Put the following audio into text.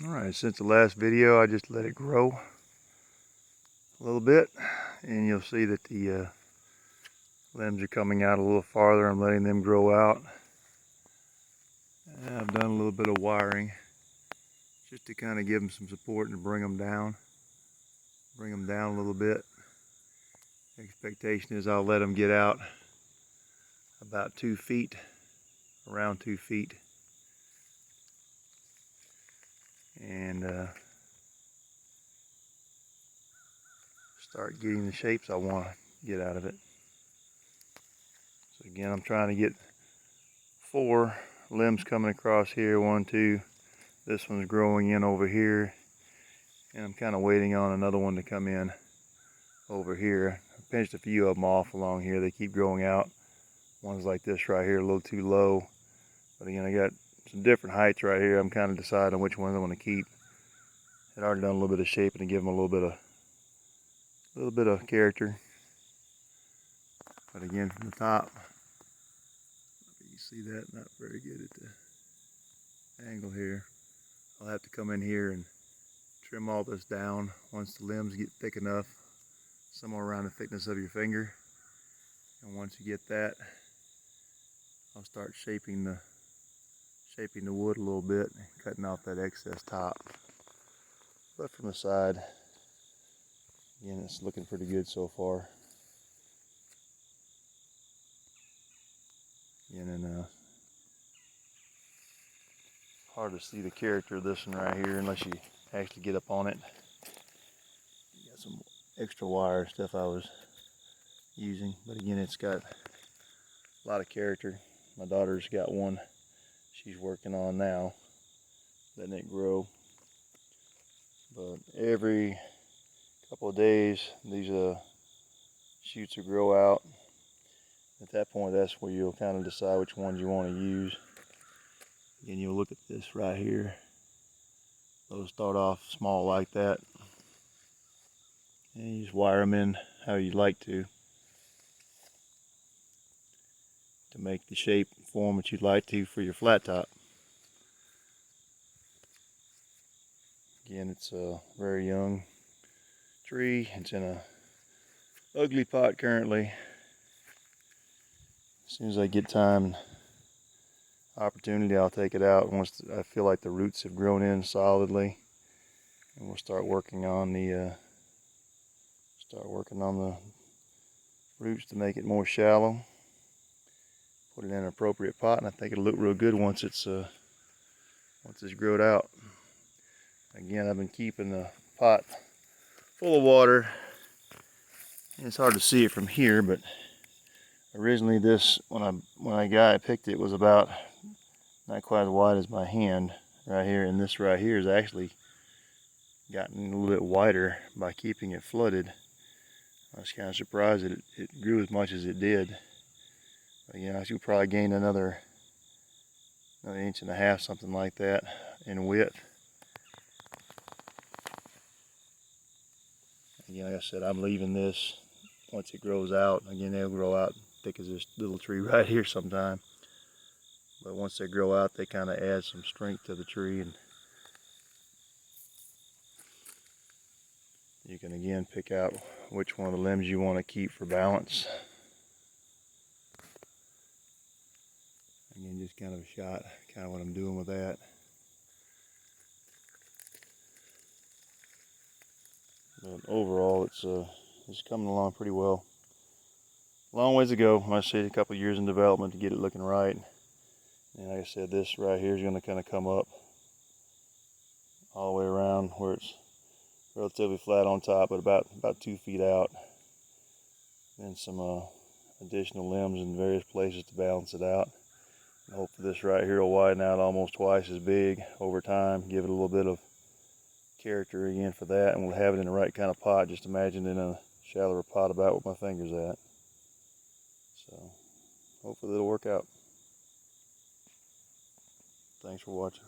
Alright, since the last video I just let it grow a little bit, and you'll see that the limbs are coming out a little farther. I'm letting them grow out. And I've done a little bit of wiring just to kind of give them some support and bring them down a little bit. The expectation is I'll let them get out about 2 feet, around 2 feet, and start getting the shapes I want to get out of it. So again, I'm trying to get 4 limbs coming across here. 1, 2. This one's growing in over here, and I'm kind of waiting on another one to come in over here. I pinched a few of them off along here. They keep growing out. One's like this right here, a little too low. But again, I got some different heights right here. I'm kind of deciding which ones I want to keep. I'd already done a little bit of shaping to give them a little bit of character. But again, from the top, you see that not very good at the angle here. I'll have to come in here and trim all this down once the limbs get thick enough, somewhere around the thickness of your finger. And once you get that, I'll start shaping the wood a little bit, cutting off that excess top. But from the side, again, it's looking pretty good so far. And hard to see the character of this one right here unless you actually get up on it. Got some extra wire stuff I was using, but again, it's got a lot of character. My daughter's got one she's working on now, letting it grow. But every couple of days, these shoots will grow out. At that point, that's where you'll kind of decide which ones you want to use. Again, you'll look at this right here. Those start off small like that, and you just wire them in how you like to make the shape and form that you'd like to for your flat top. Again, it's a very young tree. It's in a ugly pot currently. As soon as I get time, opportunity, I'll take it out once I feel like the roots have grown in solidly, and we'll start working on the roots to make it more shallow. Put it in an appropriate pot, and I think it'll look real good once it's growed out. Again, I've been keeping the pot full of water, and it's hard to see it from here, but originally this, when I picked it, was about not quite as wide as my hand right here, and this right here has actually gotten a little bit wider by keeping it flooded. I was kind of surprised that it grew as much as it did. Again, I should probably gain another 1.5 inches, something like that, in width. Again, like I said, I'm leaving this. Once it grows out, again, they'll grow out thick as this little tree right here sometime. But once they grow out, they kind of add some strength to the tree, and you can again pick out which one of the limbs you want to keep for balance. Again, just kind of a shot, kind of what I'm doing with that. But overall, it's coming along pretty well. Long ways to go. I say a couple of years in development to get it looking right. And like I said, this right here is going to kind of come up all the way around where it's relatively flat on top, but about 2 feet out. And some additional limbs in various places to balance it out. And hopefully this right here will widen out almost twice as big over time, give it a little bit of character again for that, and we'll have it in the right kind of pot. Just imagine in a shallower pot about where my finger's at. So hopefully it'll work out. Thanks for watching.